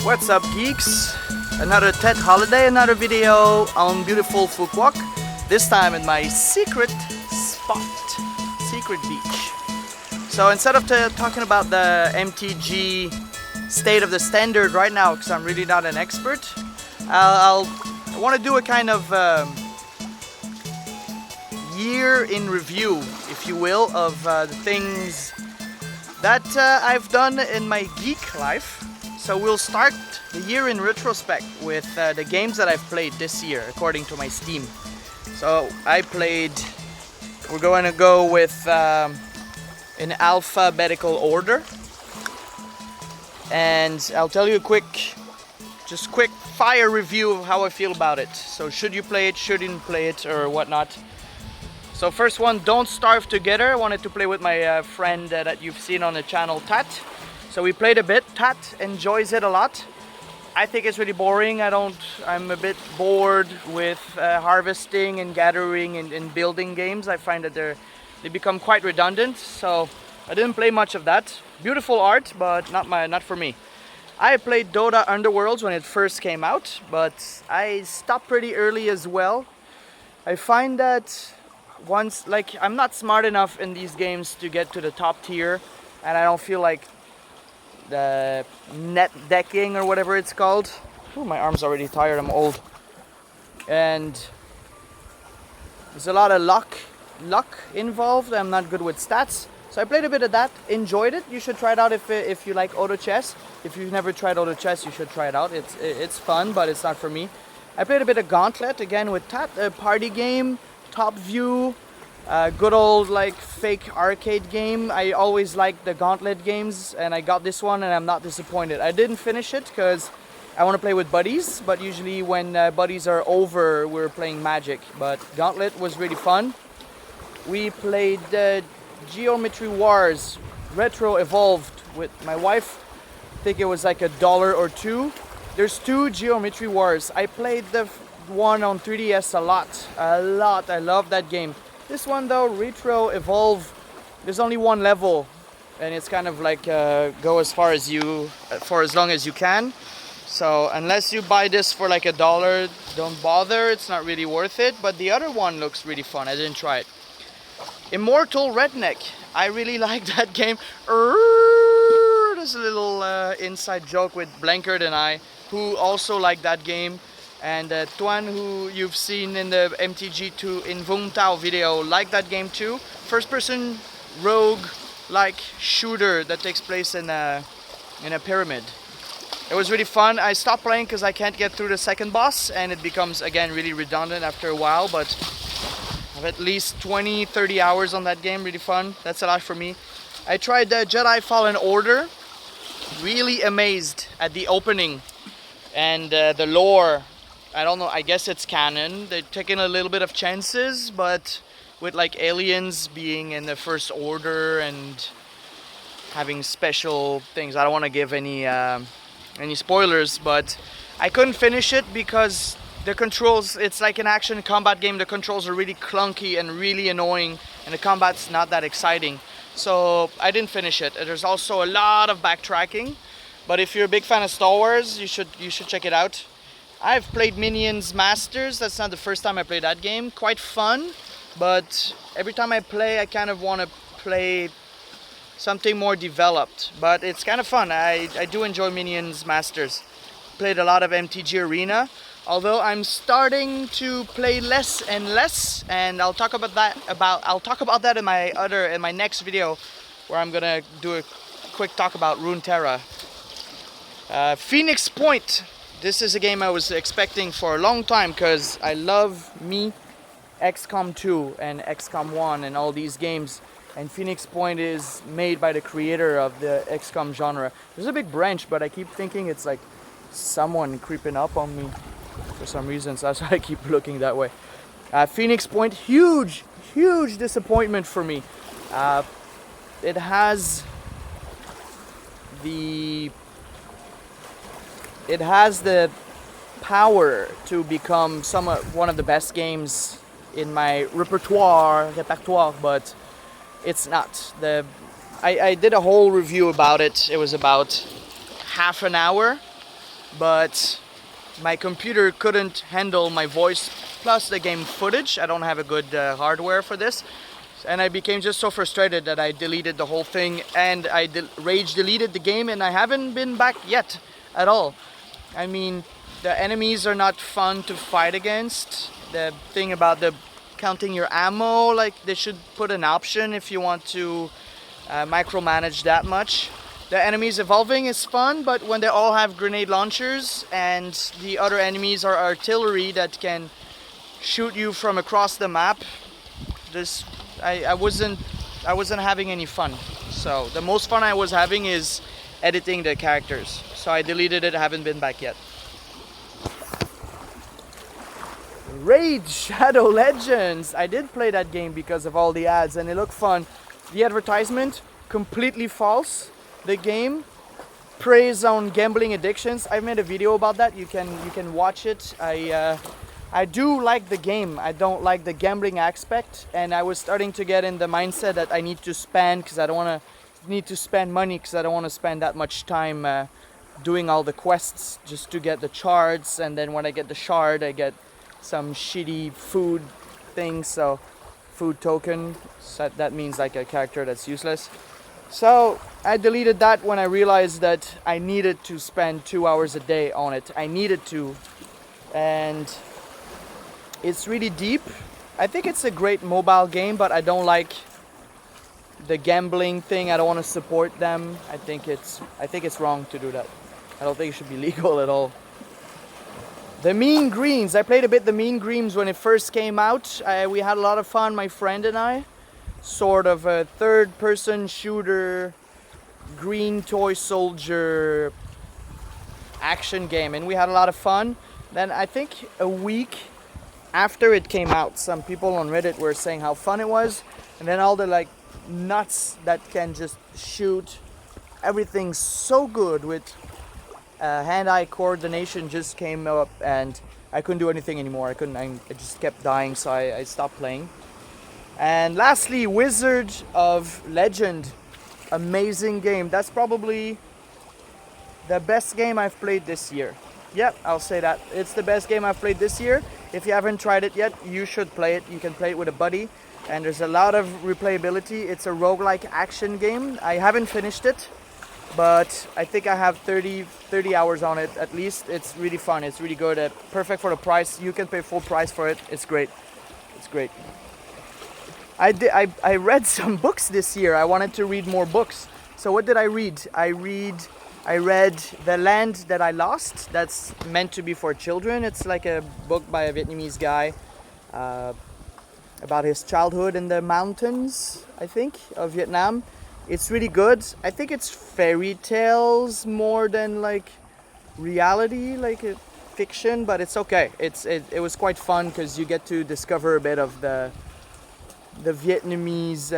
What's up, geeks? Another Tet holiday, another video on beautiful Phu Quoc. This time in my secret spot, secret beach. So instead of talking about the MTG state of the standard right now, because I'm really not an expert, I want to do a kind of year in review, if you will, of the things that I've done in my geek life. So we'll start the year in retrospect with the games that I've played this year according to my Steam. So we're going to go with in alphabetical order, and I'll tell you a quick fire review of how I feel about it. So should you play it, shouldn't play it, or whatnot. So first one, Don't Starve Together. I wanted to play with my friend that you've seen on the channel, Tat. So we played a bit. Tat enjoys it a lot. I think it's really boring. I'm a bit bored with harvesting and gathering and building games. I find that they become quite redundant. So I didn't play much of that. Beautiful art, but not for me. I played Dota Underworlds when it first came out, but I stopped pretty early as well. I find that I'm not smart enough in these games to get to the top tier, and I don't feel like the net decking or whatever it's called. Ooh, my arm's already tired, I'm old. And there's a lot of luck involved. I'm not good with stats. So I played a bit of that, enjoyed it. You should try it out if you like auto chess. If you've never tried auto chess, you should try it out. It's fun, but it's not for me. I played a bit of Gauntlet, again with Tat, a party game, top view. Good old fake arcade game. I always liked the Gauntlet games, and I got this one and I'm not disappointed. I didn't finish it because I want to play with buddies, but usually when buddies are over, we're playing Magic. But Gauntlet was really fun. We played Geometry Wars Retro Evolved with my wife. I think it was like $1 or $2. There's two Geometry Wars. I played the one on 3DS a lot. I love that game. This one though, Retro Evolve, there's only one level, and it's kind of like go for as long as you can. So unless you buy this for like $1, don't bother. It's not really worth it. But the other one looks really fun. I didn't try it. Immortal Redneck. I really like that game. There's a little inside joke with Blankard and I, who also like that game. And Tuan, who you've seen in the MTG2 in Vung Tao video, like that game too. First person rogue shooter that takes place in a pyramid. It was really fun. I stopped playing because I can't get through the second boss, and it becomes again really redundant after a while, but I've at least 20-30 hours on that game. Really fun. That's a lot for me. I tried Jedi Fallen Order. Really amazed at the opening and the lore. I don't know, I guess it's canon. They're taking a little bit of chances, but with aliens being in the First Order and having special things. I don't want to give any spoilers, but I couldn't finish it because the controls, it's like an action combat game. The controls are really clunky and really annoying, and the combat's not that exciting. So I didn't finish it. There's also a lot of backtracking, but if you're a big fan of Star Wars, you should check it out. I've played Minions Masters. That's not the first time I played that game. Quite fun, but every time I play, I kind of want to play something more developed. But it's kind of fun. I do enjoy Minions Masters. Played a lot of MTG Arena, although I'm starting to play less and less, and I'll talk about that in my next video, where I'm gonna do a quick talk about Runeterra. Phoenix Point. This is a game I was expecting for a long time because I love XCOM 2 and XCOM 1 and all these games. And Phoenix Point is made by the creator of the XCOM genre. There's a big branch, but I keep thinking it's like someone creeping up on me for some reason. So that's why I keep looking that way. Phoenix Point, huge disappointment for me. It has the power to become one of the best games in my repertoire, but it's not. I did a whole review about it. It was about half an hour, but my computer couldn't handle my voice plus the game footage. I don't have a good hardware for this. And I became just so frustrated that I deleted the whole thing, and I rage deleted the game, and I haven't been back yet at all. I mean, the enemies are not fun to fight against. The thing about the counting your ammo, like they should put an option if you want to micromanage that much. The enemies evolving is fun, but when they all have grenade launchers and the other enemies are artillery that can shoot you from across the map, I wasn't having any fun. So the most fun I was having is editing the characters. So I deleted it, haven't been back yet. Raid Shadow Legends! I did play that game because of all the ads and it looked fun. The advertisement, completely false. The game preys on gambling addictions. I made a video about that. You can watch it. I do like the game. I don't like the gambling aspect, and I was starting to get in the mindset that I need to spend because I don't want to need to spend money because I don't want to spend that much time doing all the quests just to get the shards, and then when I get the shard I get some shitty food things, so food token, so that means like a character that's useless. So I deleted that when I realized that I needed to spend 2 hours a day on it. I needed to, and it's really deep. I think it's a great mobile game, but I don't like the gambling thing. I don't want to support them. I think it's wrong to do that. I don't think it should be legal at all. The Mean Greens. I played a bit the Mean Greens when it first came out. We had a lot of fun, my friend and I. Sort of a third-person shooter, green toy soldier action game, and we had a lot of fun. Then I think a week after it came out, some people on Reddit were saying how fun it was, and then all the like nuts that can just shoot, everything's so good with hand-eye coordination just came up, and I couldn't do anything anymore. I just kept dying, so I stopped playing. And lastly, Wizard of Legend, amazing game. That's probably the best game I've played this year. Yep, I'll say that. It's the best game I've played this year. If you haven't tried it yet, you should play it. You can play it with a buddy, and there's a lot of replayability. It's a roguelike action game. I haven't finished it, but I think I have 30 hours on it at least. It's really fun. It's really good. Perfect for the price. You can pay full price for it. It's great. It's great. I read some books this year. I wanted to read more books. So what did I read? I read The Land That I Lost. That's meant to be for children. It's like a book by a Vietnamese guy about his childhood in the mountains, I think, of Vietnam. It's really good. I think it's fairy tales more than like reality, like a fiction, but it's okay. It was quite fun because you get to discover a bit of the Vietnamese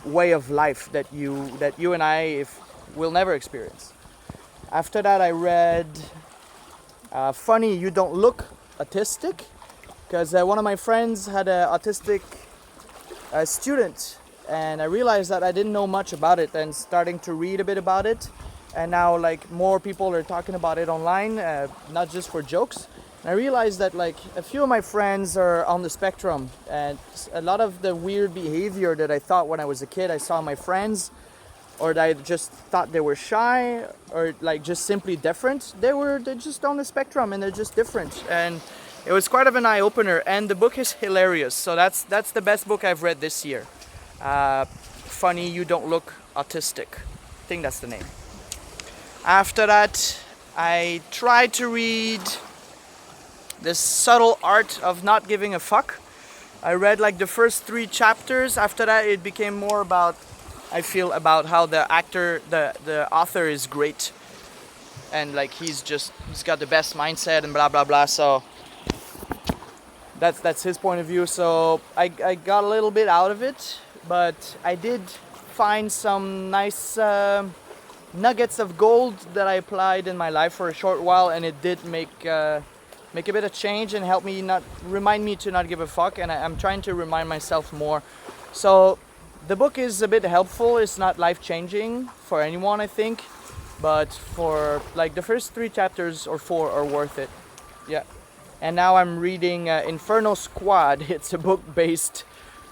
way of life that you and I will never experience. After that, I read Funny You Don't Look Autistic, because one of my friends had an autistic student, and I realized that I didn't know much about it, and starting to read a bit about it, and now like more people are talking about it online, not just for jokes. And I realized that like a few of my friends are on the spectrum, and a lot of the weird behavior that I thought when I was a kid I saw my friends, or that I just thought they were shy or like just simply different, they're just on the spectrum and they're just different. And it was quite of an eye-opener, and the book is hilarious. So that's the best book I've read this year. Funny You Don't Look Autistic. I think that's the name. After that, I tried to read The Subtle Art of Not Giving a Fuck. I read like the first 3 chapters. After that, it became more about, I feel, about how the author is great, and like he's got the best mindset and blah blah blah. So that's his point of view. So I got a little bit out of it, but I did find some nice nuggets of gold that I applied in my life for a short while, and it did make a bit of change and remind me to not give a fuck. And I'm trying to remind myself more. So the book is a bit helpful. It's not life-changing for anyone, I think. but for like the first 3 chapters or 4 are worth it. Yeah. And now I'm reading Inferno Squad. It's a book based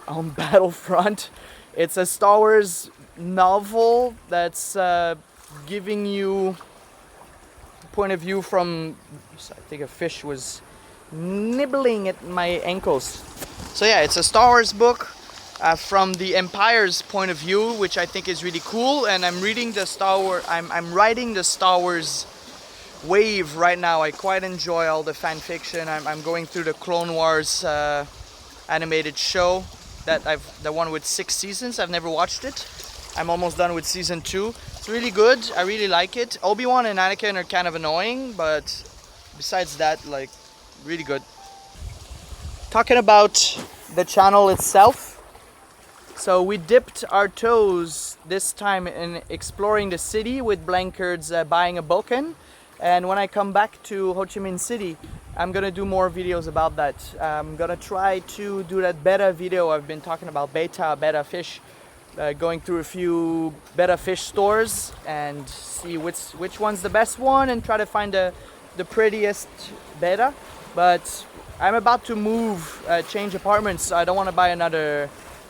on Battlefront. It's a Star Wars novel that's giving you point of view from, I think a fish was nibbling at my ankles. So yeah, it's a Star Wars book from the Empire's point of view, which I think is really cool. And I'm reading the Star Wars. I'm writing the Star Wars wave right now. I quite enjoy all the fan fiction. I'm going through the Clone Wars animated show the one with 6 seasons. I've never watched it. I'm almost done with season 2. It's really good. I really like it. Obi-Wan and Anakin are kind of annoying, but besides that, like, really good. Talking about the channel itself. So we dipped our toes this time in exploring the city with Blankards buying a Vulcan. And when I come back to Ho Chi Minh City, I'm gonna do more videos about that. I'm gonna try to do that beta video. I've been talking about beta fish, going through a few beta fish stores and see which one's the best one and try to find the prettiest beta. But I'm about to move, change apartments, so I don't want to buy another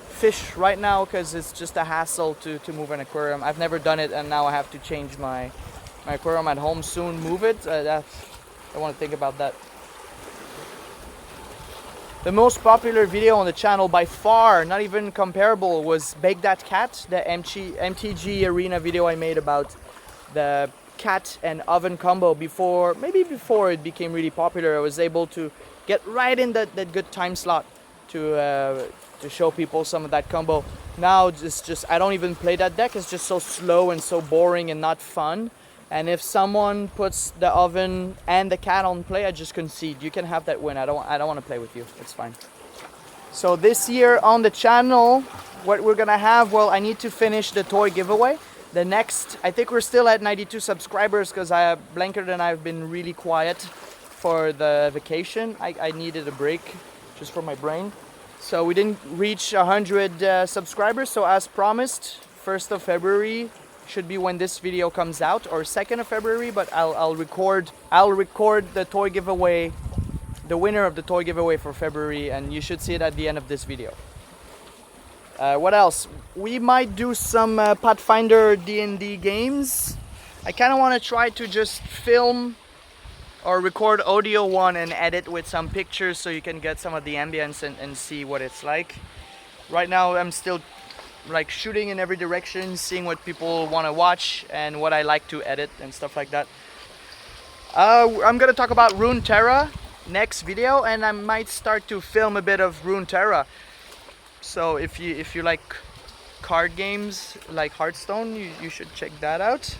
fish right now because it's just a hassle to move an aquarium. I've never done it, and now I have to change my aquarium at home soon, move it. I want to think about that. The most popular video on the channel by far, not even comparable, was Bake That Cat, the MTG Arena video I made about the cat and oven combo before it became really popular. I was able to get right in that good time slot to show people some of that combo. Now it's just I don't even play that deck. It's just so slow and so boring and not fun. And if someone puts the oven and the cat on play, I just concede. You can have that win. I don't want to play with you. It's fine. So this year on the channel, what we're gonna have, well, I need to finish the toy giveaway. The next, I think we're still at 92 subscribers because Blankard and I have been really quiet for the vacation. I needed a break just for my brain. So we didn't reach 100 subscribers. So as promised, 1st of February should be when this video comes out, or 2nd of February, but I'll record the toy giveaway, the winner of the toy giveaway for February, and you should see it at the end of this video. What else? We might do some Pathfinder D&D games. I kind of want to try to just film or record audio one and edit with some pictures so you can get some of the ambience and see what it's like. Right now I'm still like shooting in every direction, seeing what people want to watch and what I like to edit and stuff like that. I'm gonna talk about Runeterra next video, and I might start to film a bit of Runeterra. So if you like card games like Hearthstone, you should check that out.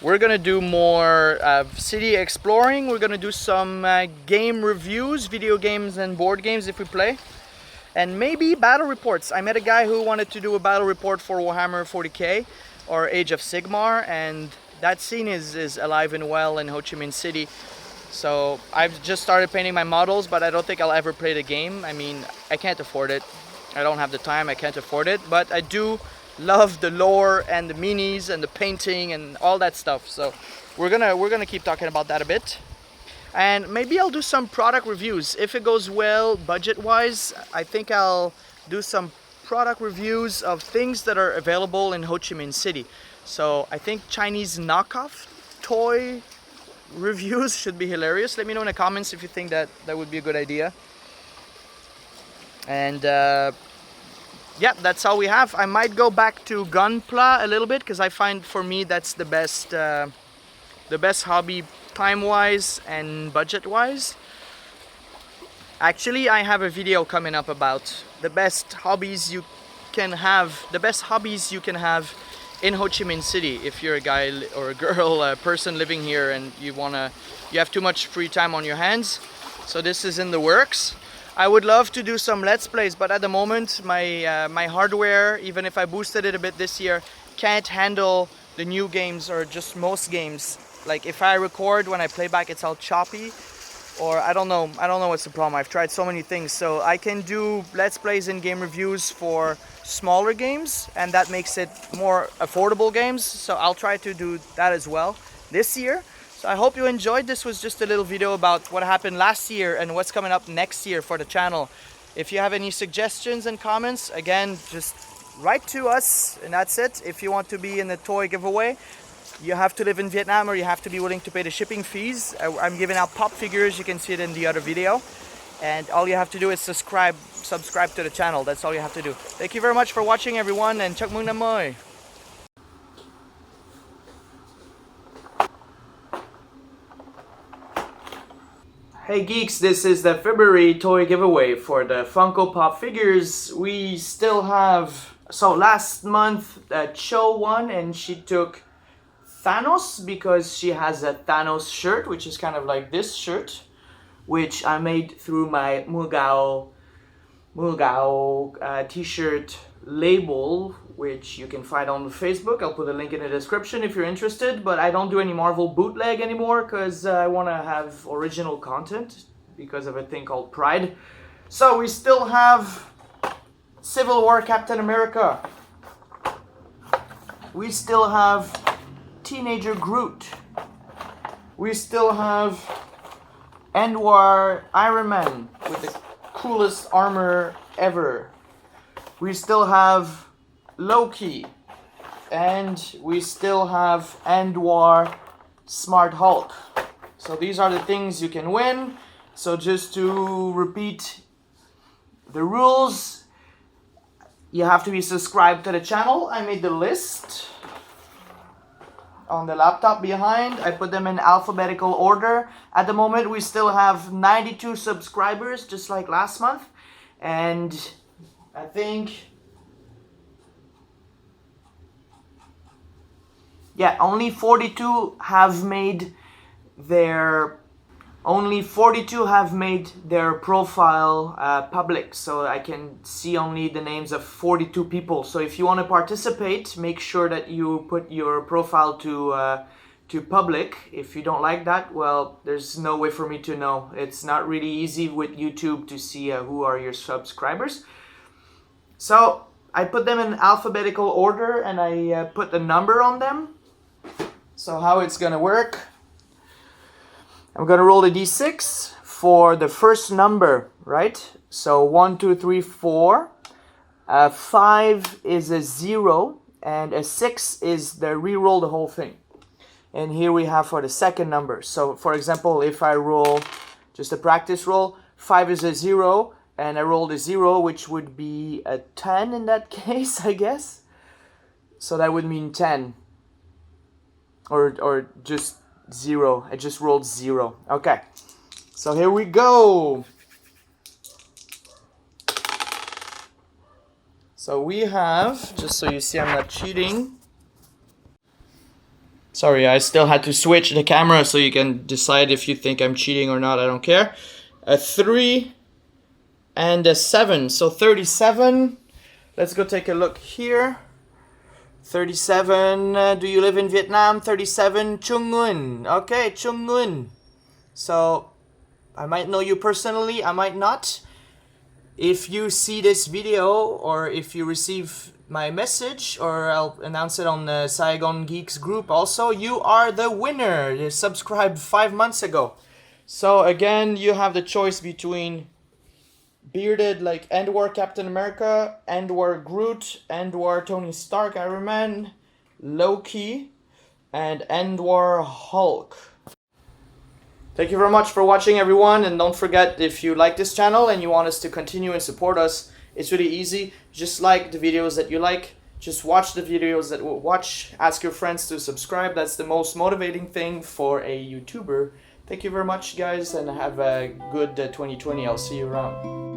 We're gonna do more city exploring. We're gonna do some game reviews, video games and board games if we play. And maybe battle reports. I met a guy who wanted to do a battle report for Warhammer 40k or Age of Sigmar, and that scene is alive and well in Ho Chi Minh City. So I've just started painting my models, but I don't think I'll ever play the game. I mean, I can't afford it. I don't have the time, I can't afford it, but I do love the lore and the minis and the painting and all that stuff. So we're gonna keep talking about that a bit. And maybe I'll do some product reviews. If it goes well budget-wise, I think I'll do some product reviews of things that are available in Ho Chi Minh City. So I think Chinese knockoff toy reviews should be hilarious. Let me know in the comments if you think that would be a good idea. And yeah, that's all we have. I might go back to Gunpla a little bit because I find for me that's the best hobby time-wise and budget-wise. Actually, I have a video coming up about the best hobbies you can have in Ho Chi Minh City if you're a guy or a girl, a person living here, and you have too much free time on your hands. So this is in the works. I would love to do some Let's Plays, but at the moment my hardware, even if I boosted it a bit this year, can't handle the new games or just most games. Like if I record, when I play back, it's all choppy. or I don't know what's the problem. I've tried so many things. So I can do let's plays and game reviews for smaller games, and that makes it more affordable games. So I'll try to do that as well this year. So I hope you enjoyed. This was just a little video about what happened last year and what's coming up next year for the channel. If you have any suggestions and comments, again, just write to us, and that's it. If you want to be in the toy giveaway, you have to live in Vietnam or you have to be willing to pay the shipping fees. I'm giving out pop figures. You can see it in the other video. And all you have to do is subscribe to the channel. That's all you have to do. Thank you very much for watching, everyone, and chúc mừng năm mới. Hey Geeks, this is the February toy giveaway for the Funko Pop figures. We still have, so last month Cho won and she took Thanos because she has a Thanos shirt, which is kind of like this shirt, which I made through my Mulgao t-shirt label, which you can find on Facebook. I'll put a link in the description if you're interested, but I don't do any Marvel bootleg anymore because I want to have original content because of a thing called Pride. So we still have Civil War Captain America. We still have Teenager Groot. We still have End War Iron Man with the coolest armor ever. We still have Loki, and we still have End War Smart Hulk. So these are the things you can win. So just to repeat the rules, you have to be subscribed to the channel. I made the list on the laptop behind. I put them in alphabetical order. At the moment we still have 92 subscribers, just like last month, and I think only 42 have made their profile public, so I can see only the names of 42 people. So if you want to participate, make sure that you put your profile to public. If you don't like that, well, there's no way for me to know. It's not really easy with YouTube to see who are your subscribers. So I put them in alphabetical order and I put a number on them. So how it's gonna work, I'm gonna roll the d6 for the first number, right? So 1, 2, 3, 4. 5 is a 0, and a 6 is the re-roll the whole thing. And here we have for the second number. So for example, if I roll just a practice roll, 5 is a 0, and I rolled a 0, which would be a 10 in that case, I guess. So that would mean 10. Or just 0. I just rolled 0. Okay. So here we go. So we have, just so you see I'm not cheating. Sorry, I still had to switch the camera so you can decide if you think I'm cheating or not. I don't care. A 3 and a 7. So 37. Let's go take a look here. 37, do you live in Vietnam? 37, Chung Nguyen. Okay, Chung Nguyen. So, I might know you personally, I might not. If you see this video, or if you receive my message, or I'll announce it on the Saigon Geeks group also, you are the winner. You subscribed 5 months ago. So again, you have the choice between bearded like End War Captain America, End War Groot, End War Tony Stark Iron Man, Loki, and End War Hulk. Thank you very much for watching, everyone, and don't forget, if you like this channel and you want us to continue and support us, it's really easy. Just like the videos that you like, just watch the videos that we'll watch, ask your friends to subscribe. That's the most motivating thing for a YouTuber. Thank you very much, guys, and have a good 2020. I'll see you around.